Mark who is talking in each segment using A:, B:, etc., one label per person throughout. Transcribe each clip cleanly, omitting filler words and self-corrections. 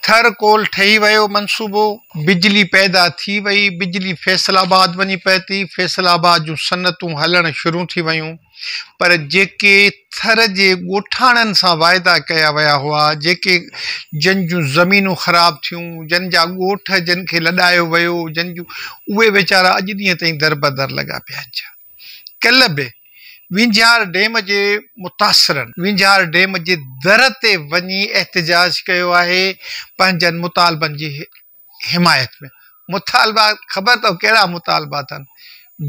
A: थर कोल ठही वियो मनसूबो, बिजली पैदा थी वई, बिजली फैसलाबाद वञी पए थी, फैसलाबाद जूं सनतूं हलण शुरू थी वयूं। पर जेके थर जे ॻोठाणनि सां वाइदा कया विया हुआ, जेके जन जूं ज़मीनूं ख़राब थियूं, जन जा ॻोठ जिन खे लॾायो वियो, जन जूं, उहे वीचारा अॼु ॾींहं ताईं दर बदर लॻा पिया आहिनि। कल्ह बि विंझार डैम जे मुतासिरनि विंझार डैम जे दर ते वञी एहतजाज कयो आहे पंहिंजनि मुतालबनि जी हिमायत में। मुतालबा ख़बर अथव कहिड़ा मुतालबा अथनि?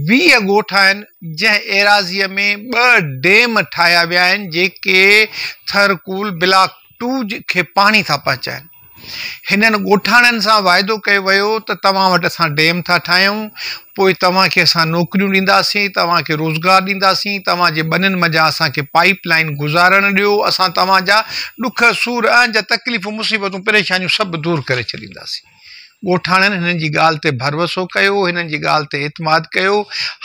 A: 20 ॻोठ आहिनि जंहिं एराज़ीअ में 2 डैम ठाहिया विया आहिनि जेके थरकूल ब्लॉक 2 खे पाणी था पहुचाइनि। हिननि ॻोठाणनि सां वाइदो कयो वियो त तव्हां वटि असां डैम था ठाहियूं, पोइ तव्हांखे असां नौकरियूं ॾींदासीं, तव्हांखे रोज़गार ॾींदासीं, तव्हांजे ॿनिनि मंझां असांखे पाइप लाइन गुज़ारणु ॾियो, असां तव्हांजा ॾुख सूर जा तकलीफ़ूं मुसीबतूं परेशानियूं सभु दूरि करे छॾींदासीं। ॻोठाणनि हिननि जी ॻाल्हि ते भरोसो कयो, हिननि जी ॻाल्हि ते एतमाद कयो।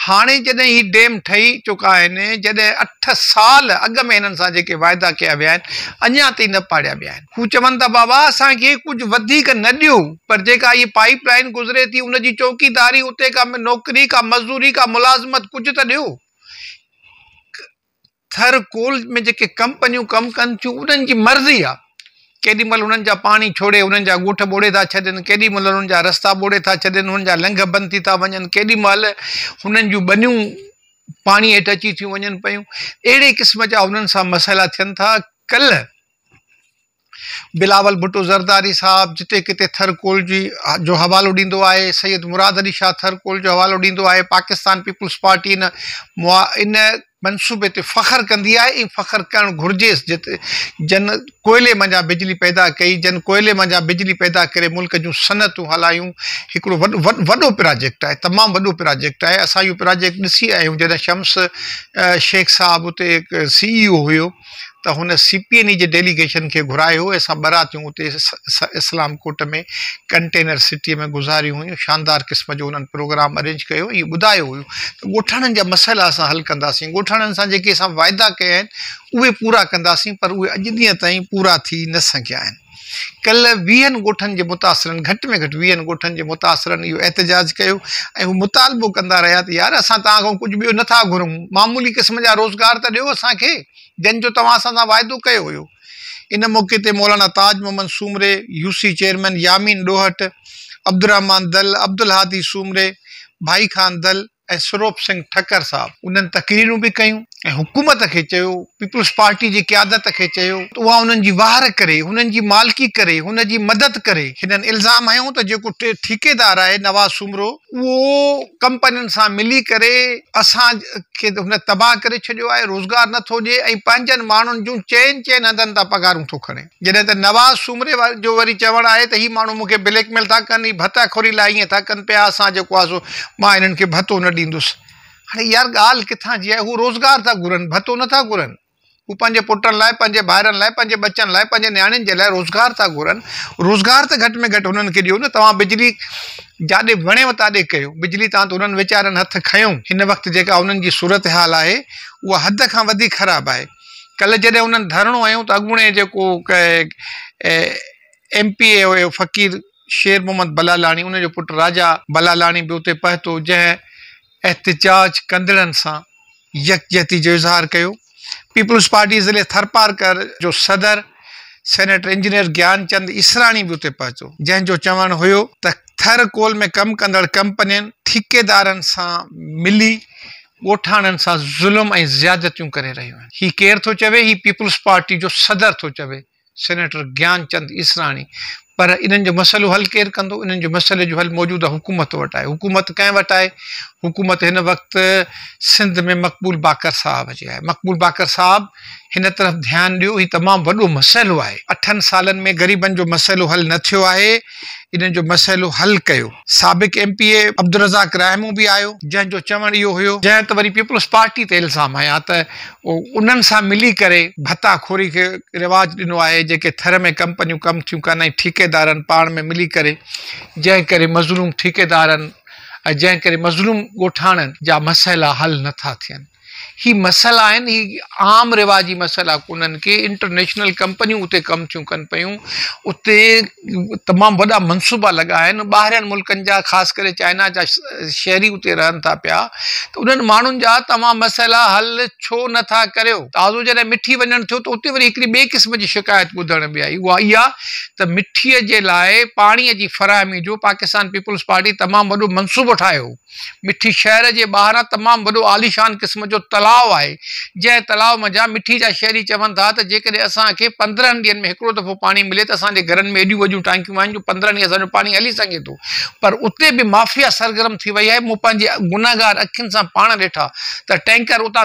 A: हाणे जॾहिं ही डैम ठही चुका आहिनि, जॾहिं 8 साल अॻु में हिननि सां जेके वाइदा कया विया आहिनि अञा ताईं न पाड़िया विया आहिनि। हू चवनि था बाबा असांखे कुझु वधीक न ॾियो, पर जेका इहा पाइप लाइन गुज़रे थी उनजी चौकीदारी, उते का नौकरी, का मज़दूरी, का मुलाज़मत कुझु त ॾियो। थर कोल में जेके कंपनियूं कमु कनि थियूं उन्हनि जी मर्ज़ी आहे, केॾी महिल उन्हनि जा पाणी छोड़े उन्हनि जा ॻोठ ॿोड़े था छॾनि, केॾी महिल उन्हनि जा रस्ता ॿोड़े था छॾनि, उन्हनि जा लंघ बंदि थी था वञनि, केॾी महिल हुननि जूं बनियूं पाणी हेठि अची थियूं वञनि पियूं। अहिड़े क़िस्म जा उन्हनि सां मसइला थियनि था। कल्ह बिलावल भुट्टो ज़रदारी साहब जिते किथे थर कोल जो हवालो ॾींदो आहे, सैयद मुराद अली शाह थर कोल जो हवालो ॾींदो आहे। पाकिस्तान पीपुल्स पार्टी इन मनसूबे ते फ़ख्रु कंदी आहे ऐं फ़ख्रु करणु घुरिजेसि। जिते जन कोयले मंझां बिजली पैदा कई, जन कोयले मंझां बिजली पैदा करे मुल्क जूं सनतूं हलायूं, हिकिड़ो वॾो प्रोजेक्ट आहे, तमामु वॾो प्रोजेक्ट आहे। असां इहो प्रोजेक्ट ॾिसी आया आहियूं जॾहिं शम्स शेख साहब उते हिकु CEO हुयो त हुन CPNE जे डेलीगेशन खे घुरायो, असां बरातियूं उते इस्लाम कोट में कंटेनर सिटीअ में गुज़ारियूं हुयूं। शानदार क़िस्म जो उन्हनि प्रोग्राम अरेंज कयो, इहो ॿुधायो हुयो त ॻोठाणनि जा मसइला असां हल कंदासीं, ॻोठाणनि सां जेके असां वाइदा कया आहिनि उहे पूरा कंदासीं, पर उहे अॼु ॾींहं ताईं पूरा थी न सघिया आहिनि। कल्ह 20 ॻोठनि जे मुतासिरनि, घटि में घटि 20 ॻोठनि जे मुतासिरनि इहो एहतजाज कयो ऐं हू मुतालबो कंदा रहिया त यार असां तव्हां खां कुझु ॿियो नथा घुरूं, मामूली क़िस्म जा रोज़गार त ॾियो असांखे, जंहिंजो तव्हां असां सां वाइदो कयो हुयो। इन मौक़े ते मौलाना ताज मोहम्मद सूमरे, UC चेयरमैन यामीन ॾोहट, अब्दुर्रहमान दल, अब्दुल हादी सूमरे, भाई खान दल ऐं स्वरूप सिंह ठक्कर साहब उन्हनि तक़रीरूं बि कयूं ऐं हुकूमत खे चयो, पीपुल्स पार्टी जी क़यादत खे चयो त उहा उन्हनि जी वार करे, हुननि जी मालिकी करे, हुन जी मदद करे। हिननि इल्ज़ाम हयूं त जेको ठेकेदार आहे नवाज़ सूमरो, उहो कंपनियुनि सां मिली करे असांखे हुन तबाह करे छॾियो आहे, रोज़गार नथो ॾिए ऐं पंहिंजनि माण्हुनि जूं चइनि हंधनि तां पगारूं थो खणे। जॾहिं त नवाज़ सूमरे जो वरी चवणु आहे त ही माण्हू मूंखे ब्लैकमेल था कनि, ही भताखोरी लाइ ईअं था कनि पिया, असां जेको आहे सो मां हिननि खे भतो न ॾींदुसि। हाणे यार ॻाल्हि किथां जी आहे? हू रोज़गार था घुरनि, भतो नथा घुरनि। हू पंहिंजे पुटनि लाइ, पंहिंजे भाइरनि लाइ, पंहिंजे बचनि लाइ, पंहिंजे नियाणियुनि जे लाइ रोज़गार था घुरनि। रोज़गार त घटि में घटि हुननि खे ॾियो न। तव्हां बिजली जाॾे वणेव ताॾे कयो, बिजली तव्हां त हुननि वीचारनि हथ खयूं। हिन वक़्तु जेका हुननि जी सूरत हाल आहे उहा हद खां वधीक ख़राबु आहे। कल्ह जॾहिं हुननि धरणो हयूं त अॻूणे जेको MPA हुयो फ़क़ीर शेर मोहम्मद बलालाणी, उनजो पुटु राजा बलालाणी बि उते पहुतो, जंहिं एहतजाज कंदड़नि सां यकजहती जो इज़हार कयो। पीपुल्स पार्टी ज़िले थरपारकर जो सदर सेनेटर इंजीनियर ज्ञानचंद इसराणी बि उते पहुतो, जंहिंजो चवणु हुयो त थर कोल में कमु कंदड़ कंपनियुनि ठेकेदारनि सां मिली ॻोठाणनि सां ज़ुल्म ऐं ज़ियादतियूं करे रहियूं आहिनि। ही केरु थो चवे? ही पीपुल्स पार्टी जो सदर थो चवे, सेनेटर ज्ञानचंद इसराणी। पर इन्हनि जो मसइलो हल केरु कंदो? इन्हनि जो मसइले जो हल मौजूदा हुकूमत वटि आहे। हुकूमत कंहिं वटि आहे? हुकूमत हिन वक़्तु सिंध में मक़बूल बाकर साहब जी आहे। मक़बूल बाकर साहब हिन तरफ़ ध्यानु ॾियो, ही तमामु वॾो मसइलो आहे। 8 सालनि में ग़रीबनि जो मसइलो हल न थियो आहे, इन्हनि जो मसइलो हल कयो। साबिक़ MPA अब्दुल रज़ाक रहमू बि आयो, जंहिंजो चवणु इहो हुयो, जंहिं त वरी पीपुल्स पार्टी ते इल्ज़ाम हया त उन्हनि सां मिली करे भताखोरी खे रिवाज ॾिनो आहे, जेके थर में कंपनियूं कमु थियूं कनि ऐं ठेकेदारनि पाण में मिली करे, जंहिं करे मज़लूम ठेकेदारनि ऐं जंहिं करे मज़लूम ॻोठाणनि जा मसइला हल नथा थियनि। ही मसइला आहिनि, ही आम रिवाजी मसइला कोन्हनि के इंटरनेशनल कंपनियूं उते कमु थियूं कनि पियूं, उते तमामु वॾा मनसूबा लॻा आहिनि, ॿाहिरियनि मुल्कनि जा ख़ासि करे चाइना जा शहरी उते रहनि था पिया, त उन्हनि माण्हुनि जा तव्हां मसइला हल छो नथा करियो। ताज़ो जॾहिं मिठी वञणु थियो त उते वरी हिकिड़ी ॿिए क़िस्म जी शिकायत ॿुधण में आई, उहा इहा त मिठीअ जे लाइ पाणीअ जी फराहमी जो पाकिस्तान पीपुल्स पार्टी तमामु वॾो मनसूबो ठाहियो। मिठी शहर जे ॿाहिरां तमामु वॾो आलीशान क़िस्म जो तलाउ आहे, जंहिं तलाउ मंझां मिठी जा शहरी चवनि था त जेकॾहिं असांखे 15 ॾींहंनि में हिकिड़ो दफ़ो पाणी मिले त असांजे घरनि में एॾियूं वॾियूं टांकियूं आहिनि जो 15 ॾींहं असांजो पाणी हली सघे थो। पर उते बि माफ़िया सरगर्म थी वई आहे। मूं पंहिंजे गुनाहगार अखियुनि सां पाण ॾिठा त टैंकर उतां